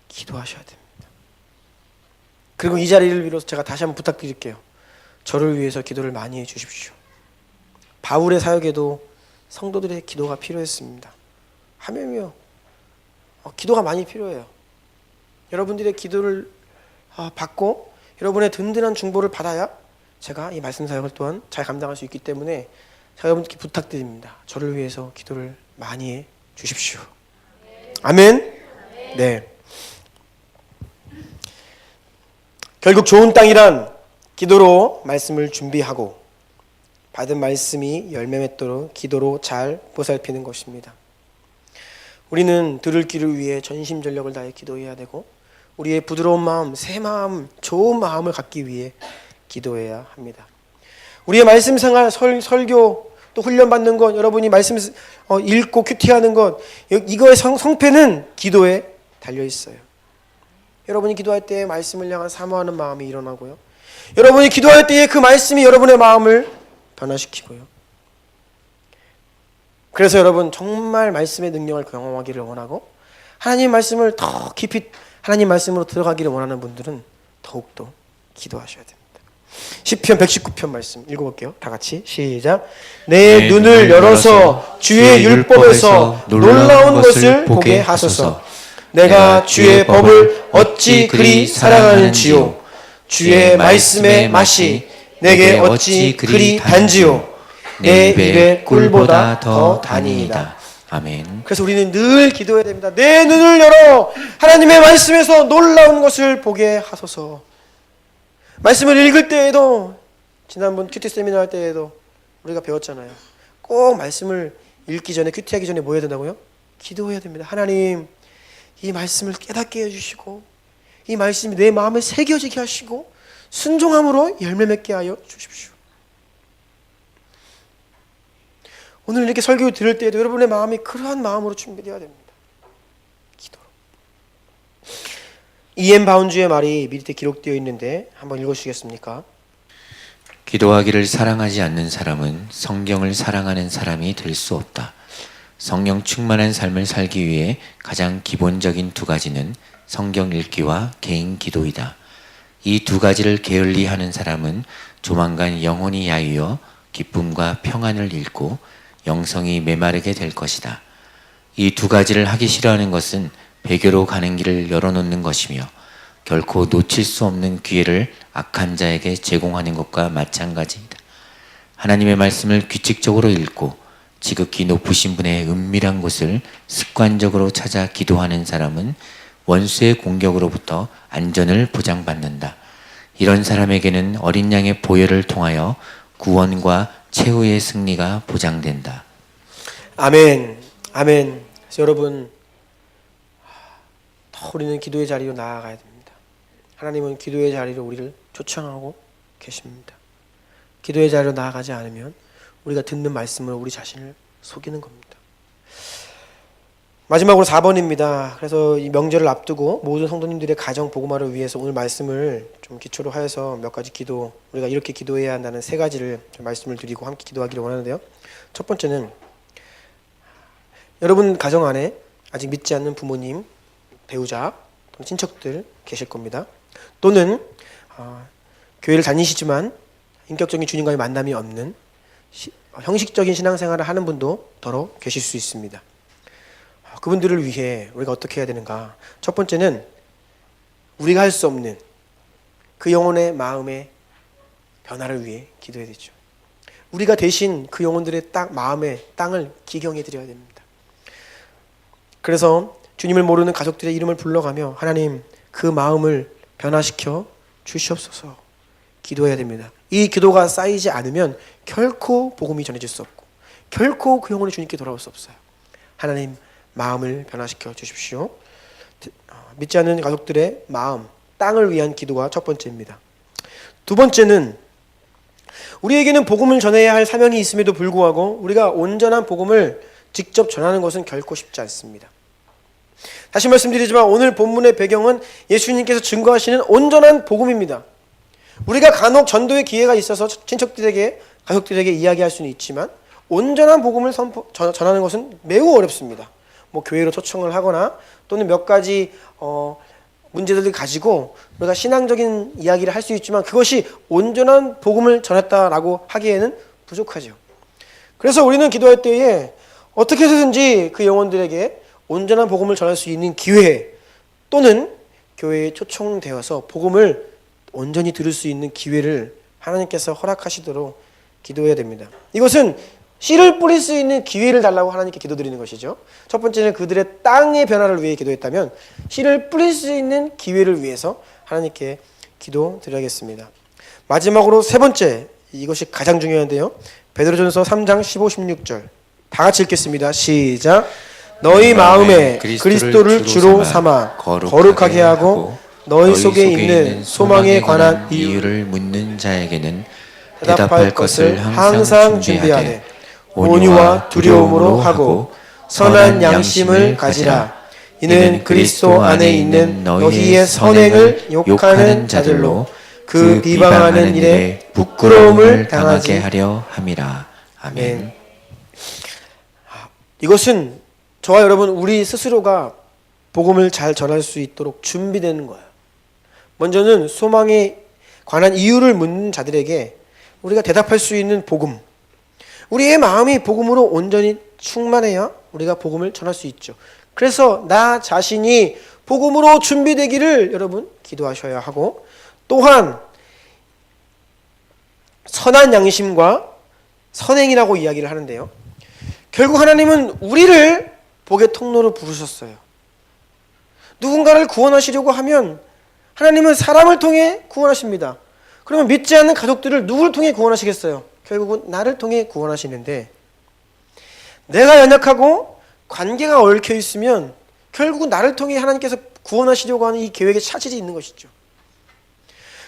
기도하셔야 됩니다. 그리고 이 자리를 빌어서 제가 다시 한번 부탁드릴게요. 저를 위해서 기도를 많이 해주십시오. 바울의 사역에도 성도들의 기도가 필요했습니다. 하면요, 기도가 많이 필요해요. 여러분들의 기도를 받고 여러분의 든든한 중보를 받아야 제가 이 말씀 사역을 또한 잘 감당할 수 있기 때문에 제가 여러분께 부탁드립니다. 저를 위해서 기도를 많이 해 주십시오. 아멘. 네. 결국 좋은 땅이란 기도로 말씀을 준비하고 받은 말씀이 열매 맺도록 기도로 잘 보살피는 것입니다. 우리는 들을 길을 위해 전심전력을 다해 기도해야 되고 우리의 부드러운 마음, 새 마음, 좋은 마음을 갖기 위해 기도해야 합니다. 우리의 말씀 생활, 설교, 또 훈련받는 것, 여러분이 말씀 읽고 큐티하는 것, 이거의 성패는 기도에 달려 있어요. 여러분이 기도할 때 말씀을 향한 사모하는 마음이 일어나고요. 여러분이 기도할 때에 그 말씀이 여러분의 마음을 변화시키고요. 그래서 여러분 정말 말씀의 능력을 경험하기를 원하고 하나님 말씀을 더 깊이 하나님 말씀으로 들어가기를 원하는 분들은 더욱더 기도하셔야 됩니다. 시편 119편 말씀 읽어볼게요. 다 같이 시작. 내 눈을 열어서 주의 율법에서 놀라운 것을 보게 하소서. 내가 주의 법을 어찌 그리 사랑하는지요. 주의 말씀의 맛이 내게 어찌 그리 단지요. 내 입에 꿀보다 더 단이이다. 아멘. 그래서 우리는 늘 기도해야 됩니다. 내 눈을 열어 하나님의 말씀에서 놀라운 것을 보게 하소서. 말씀을 읽을 때에도, 지난번 큐티 세미나 할 때에도 우리가 배웠잖아요. 꼭 말씀을 읽기 전에, 큐티하기 전에 뭐 해야 된다고요? 기도해야 됩니다. 하나님, 이 말씀을 깨닫게 해주시고 이 말씀이 내 마음에 새겨지게 하시고 순종함으로 열매 맺게 하여 주십시오. 오늘 이렇게 설교 들을 때에도 여러분의 마음이 그러한 마음으로 준비되어야 됩니다. 기도로. E.M. 바운주의 말이 밑에 기록되어 있는데 한번 읽어주시겠습니까? 기도하기를 사랑하지 않는 사람은 성경을 사랑하는 사람이 될 수 없다. 성령 충만한 삶을 살기 위해 가장 기본적인 두 가지는 성경 읽기와 개인 기도이다. 이 두 가지를 게을리 하는 사람은 조만간 영혼이 야위어 기쁨과 평안을 잃고 영성이 메마르게 될 것이다. 이 두 가지를 하기 싫어하는 것은 배교로 가는 길을 열어놓는 것이며 결코 놓칠 수 없는 기회를 악한 자에게 제공하는 것과 마찬가지이다. 하나님의 말씀을 규칙적으로 읽고 지극히 높으신 분의 은밀한 곳을 습관적으로 찾아 기도하는 사람은 원수의 공격으로부터 안전을 보장받는다. 이런 사람에게는 어린 양의 보혈을 통하여 구원과 최후의 승리가 보장된다. 아멘. 아멘. 그래서 여러분, 더 우리는 기도의 자리로 나아가야 됩니다. 하나님은 기도의 자리로 우리를 초청하고 계십니다. 기도의 자리로 나아가지 않으면 우리가 듣는 말씀으로 우리 자신을 속이는 겁니다. 마지막으로 4번입니다. 그래서 이 명절을 앞두고 모든 성도님들의 가정 복음화를 위해서 오늘 말씀을 좀 기초로 하여서 몇 가지 기도, 우리가 이렇게 기도해야 한다는 세 가지를 좀 말씀을 드리고 함께 기도하기를 원하는데요. 첫 번째는 여러분 가정 안에 아직 믿지 않는 부모님, 배우자, 또는 친척들 계실 겁니다. 또는 교회를 다니시지만 인격적인 주님과의 만남이 없는 형식적인 신앙생활을 하는 분도 더러 계실 수 있습니다. 그분들을 위해 우리가 어떻게 해야 되는가? 첫 번째는 우리가 할 수 없는 그 영혼의 마음의 변화를 위해 기도해야 되죠. 우리가 대신 그 영혼들의 마음의 땅을 기경해 드려야 됩니다. 그래서 주님을 모르는 가족들의 이름을 불러가며 하나님 그 마음을 변화시켜 주시옵소서 기도해야 됩니다. 이 기도가 쌓이지 않으면 결코 복음이 전해질 수 없고 결코 그 영혼이 주님께 돌아올 수 없어요. 하나님 마음을 변화시켜 주십시오. 믿지 않는 가족들의 마음, 땅을 위한 기도가 첫 번째입니다. 두 번째는 우리에게는 복음을 전해야 할 사명이 있음에도 불구하고 우리가 온전한 복음을 직접 전하는 것은 결코 쉽지 않습니다. 다시 말씀드리지만 오늘 본문의 배경은 예수님께서 증거하시는 온전한 복음입니다. 우리가 간혹 전도의 기회가 있어서 친척들에게, 가족들에게 이야기할 수는 있지만 온전한 복음을 전하는 것은 매우 어렵습니다. 교회로 초청을 하거나 또는 몇 가지 문제들을 가지고 우리가 신앙적인 이야기를 할 수 있지만 그것이 온전한 복음을 전했다라고 하기에는 부족하죠. 그래서 우리는 기도할 때에 어떻게 해서든지 그 영혼들에게 온전한 복음을 전할 수 있는 기회 또는 교회에 초청되어서 복음을 온전히 들을 수 있는 기회를 하나님께서 허락하시도록 기도해야 됩니다. 이것은 씨를 뿌릴 수 있는 기회를 달라고 하나님께 기도드리는 것이죠. 첫 번째는 그들의 땅의 변화를 위해 기도했다면 씨를 뿌릴 수 있는 기회를 위해서 하나님께 기도드려야겠습니다. 마지막으로 세 번째, 이것이 가장 중요한데요. 베드로전서 3장 15, 16절 다 같이 읽겠습니다. 시작. 너희 마음에 그리스도를 주로 삼아 거룩하게 하고 너희 속에 있는 소망에 관한 이유를 묻는 자에게는 대답할 것을 항상 항상 준비하되 온유와 두려움으로 하고 선한 양심을 가지라. 이는 그리스도 안에 있는 너희의 선행을 욕하는 자들로 그 비방하는 일에 부끄러움을 당하게 하려 함이라. 아멘. 이것은 저와 여러분 우리 스스로가 복음을 잘 전할 수 있도록 준비되는 거예요. 먼저는 소망에 관한 이유를 묻는 자들에게 우리가 대답할 수 있는 복음, 우리의 마음이 복음으로 온전히 충만해야 우리가 복음을 전할 수 있죠. 그래서 나 자신이 복음으로 준비되기를 여러분 기도하셔야 하고, 또한 선한 양심과 선행이라고 이야기를 하는데요. 결국 하나님은 우리를 복의 통로로 부르셨어요. 누군가를 구원하시려고 하면 하나님은 사람을 통해 구원하십니다. 그러면 믿지 않는 가족들을 누구를 통해 구원하시겠어요? 결국은 나를 통해 구원하시는데, 내가 연약하고 관계가 얽혀 있으면 결국은 나를 통해 하나님께서 구원하시려고 하는 이 계획에 차질이 있는 것이죠.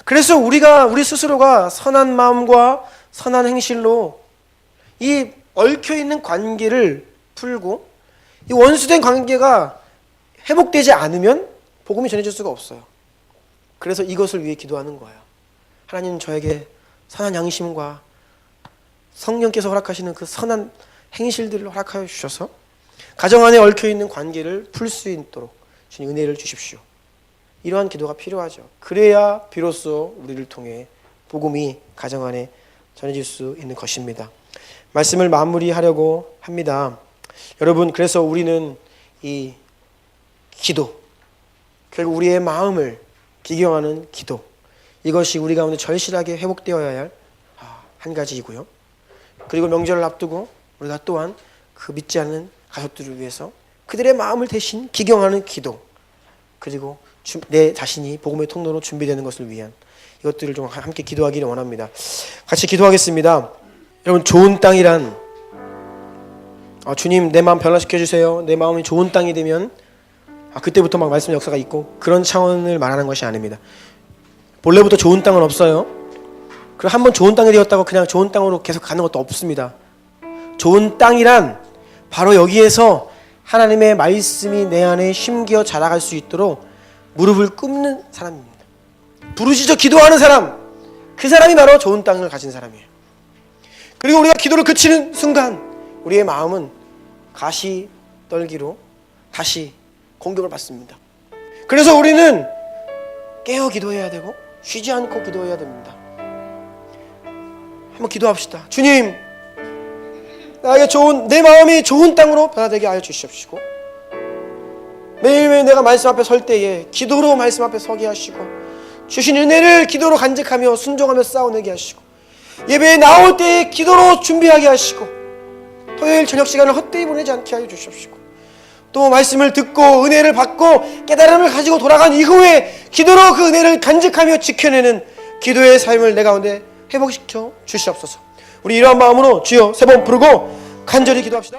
그래서 우리 스스로가 선한 마음과 선한 행실로 이 얽혀 있는 관계를 풀고, 이 원수된 관계가 회복되지 않으면 복음이 전해질 수가 없어요. 그래서 이것을 위해 기도하는 거예요. 하나님, 저에게 선한 양심과 성령께서 허락하시는 그 선한 행실들을 허락하여 주셔서 가정 안에 얽혀 있는 관계를 풀 수 있도록 주님 은혜를 주십시오. 이러한 기도가 필요하죠. 그래야 비로소 우리를 통해 복음이 가정 안에 전해질 수 있는 것입니다. 말씀을 마무리하려고 합니다. 여러분, 그래서 우리는 이 기도, 결국 우리의 마음을 기경하는 기도, 이것이 우리 가운데 절실하게 회복되어야 할 한 가지이고요. 그리고 명절을 앞두고 우리가 또한 그 믿지 않는 가족들을 위해서 그들의 마음을 대신 기경하는 기도, 그리고 내 자신이 복음의 통로로 준비되는 것을 위한 이것들을 좀 함께 기도하기를 원합니다. 같이 기도하겠습니다. 여러분, 좋은 땅이란, 주님 내 마음 변화시켜 주세요, 내 마음이 좋은 땅이 되면 그때부터 막 말씀의 역사가 있고, 그런 차원을 말하는 것이 아닙니다. 본래부터 좋은 땅은 없어요. 그리고 한번 좋은 땅이 되었다고 그냥 좋은 땅으로 계속 가는 것도 없습니다. 좋은 땅이란 바로 여기에서 하나님의 말씀이 내 안에 심기어 자라갈 수 있도록 무릎을 꿇는 사람입니다. 부르짖어 기도하는 사람, 그 사람이 바로 좋은 땅을 가진 사람이에요. 그리고 우리가 기도를 그치는 순간 우리의 마음은 가시 떨기로 다시 공격을 받습니다. 그래서 우리는 깨어 기도해야 되고 쉬지 않고 기도해야 됩니다. 한번 기도합시다. 주님, 나에게 내 마음이 좋은 땅으로 변화되게 하여 주시옵시고, 매일매일 내가 말씀 앞에 설 때에 기도로 말씀 앞에 서게 하시고, 주신 은혜를 기도로 간직하며 순종하며 쌓아내게 하시고, 예배에 나올 때에 기도로 준비하게 하시고, 토요일 저녁 시간을 헛되이 보내지 않게 하여 주시옵시고, 또 말씀을 듣고 은혜를 받고 깨달음을 가지고 돌아간 이후에 기도로 그 은혜를 간직하며 지켜내는 기도의 삶을 내 가운데 회복시켜 주시옵소서. 우리 이러한 마음으로 주여 세 번 부르고 간절히 기도합시다.